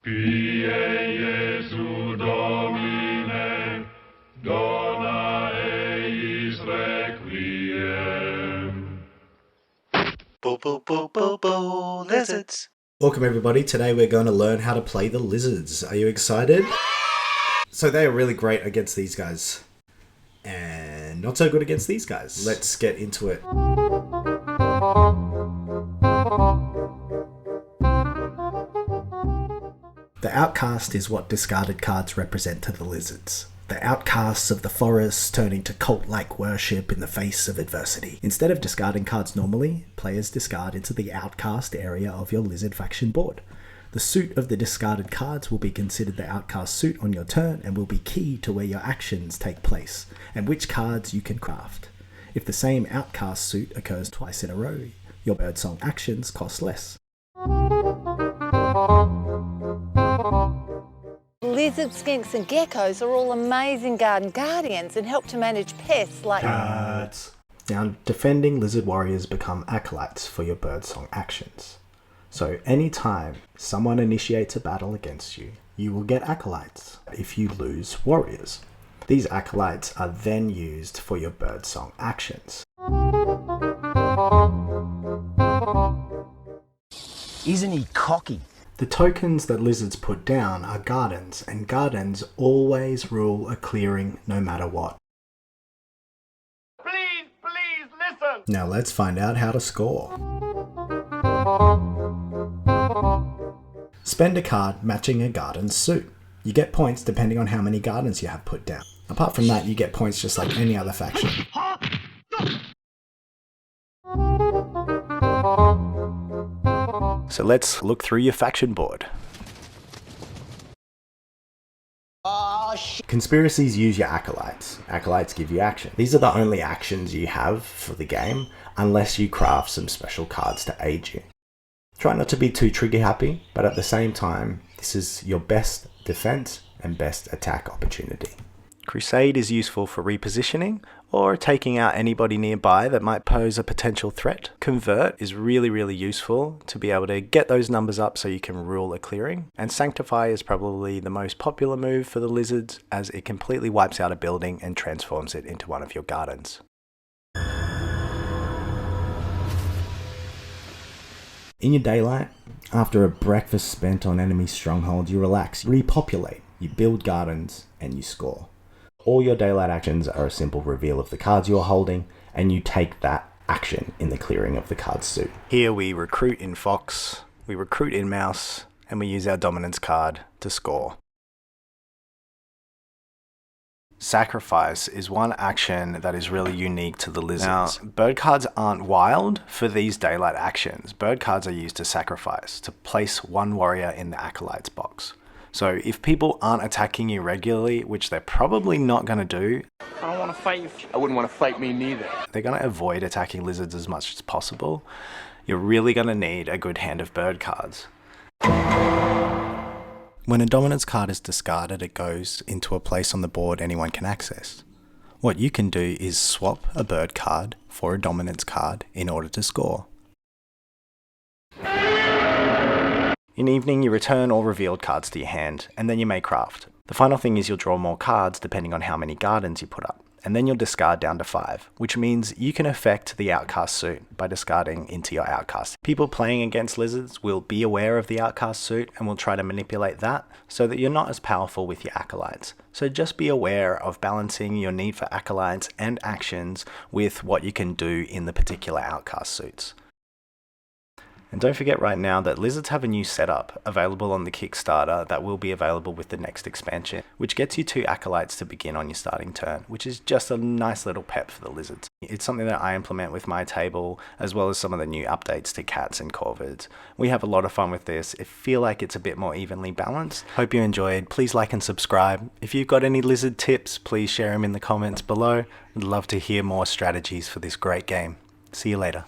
Pie Jesu Domine, dona eis requiem. Boo boo boo boo boo, lizards. Welcome everybody, today we're going to learn how to play the lizards. Are you excited? So they are really great against these guys. And not so good against these guys. Let's get into it. The Outcast is what discarded cards represent to the lizards. The outcasts of the forest turning to cult-like worship in the face of adversity. Instead of discarding cards normally, players discard into the outcast area of your lizard faction board. The suit of the discarded cards will be considered the outcast suit on your turn and will be key to where your actions take place, and which cards you can craft. If the same outcast suit occurs twice in a row, your birdsong actions cost less. Lizards, skinks and geckos are all amazing garden guardians and help to manage pests like Cards. Now, defending lizard warriors become acolytes for your birdsong actions. So anytime someone initiates a battle against you, you will get acolytes if you lose warriors. These acolytes are then used for your birdsong actions. Isn't he cocky? The tokens that lizards put down are gardens, and gardens always rule a clearing no matter what. Please listen! Now let's find out how to score. Spend a card matching a garden's suit. You get points depending on how many gardens you have put down. Apart from that, you get points just like any other faction. So let's look through your faction board. Conspiracies use your acolytes. Acolytes give you action. These are the only actions you have for the game, unless you craft some special cards to aid you. Try not to be too trigger happy, but at the same time, this is your best defense and best attack opportunity. Crusade is useful for repositioning or taking out anybody nearby that might pose a potential threat. Convert is really useful to be able to get those numbers up so you can rule a clearing. And Sanctify is probably the most popular move for the lizards, as it completely wipes out a building and transforms it into one of your gardens. In your daylight, after a breakfast spent on enemy strongholds, you relax, you repopulate, you build gardens, and you score. All your daylight actions are a simple reveal of the cards you're holding, and you take that action in the clearing of the card suit. Here we recruit in Fox, we recruit in Mouse, and we use our dominance card to score. Sacrifice is one action that is really unique to the lizards. Now, bird cards aren't wild for these daylight actions. Bird cards are used to sacrifice, to place one warrior in the acolyte's box. So if people aren't attacking you regularly, which they're probably not going to do, I don't want to fight you. I wouldn't want to fight me neither. they're going to avoid attacking lizards as much as possible. You're really going to need a good hand of bird cards. When a dominance card is discarded, it goes into a place on the board anyone can access. What you can do is swap a bird card for a dominance card in order to score. In evening, you return all revealed cards to your hand, and then you may craft. The final thing is you'll draw more cards depending on how many gardens you put up, and then you'll discard down to 5, which means you can affect the outcast suit by discarding into your outcast. People playing against lizards will be aware of the outcast suit and will try to manipulate that so that you're not as powerful with your acolytes. So just be aware of balancing your need for acolytes and actions with what you can do in the particular outcast suits. And don't forget right now that lizards have a new setup available on the Kickstarter that will be available with the next expansion, which gets you 2 acolytes to begin on your starting turn, which is just a nice little pep for the lizards. It's something that I implement with my table, as well as some of the new updates to cats and corvids. We have a lot of fun with this. I feel like it's a bit more evenly balanced. Hope you enjoyed. Please like and subscribe. If you've got any lizard tips, please share them in the comments below. I'd love to hear more strategies for this great game. See you later.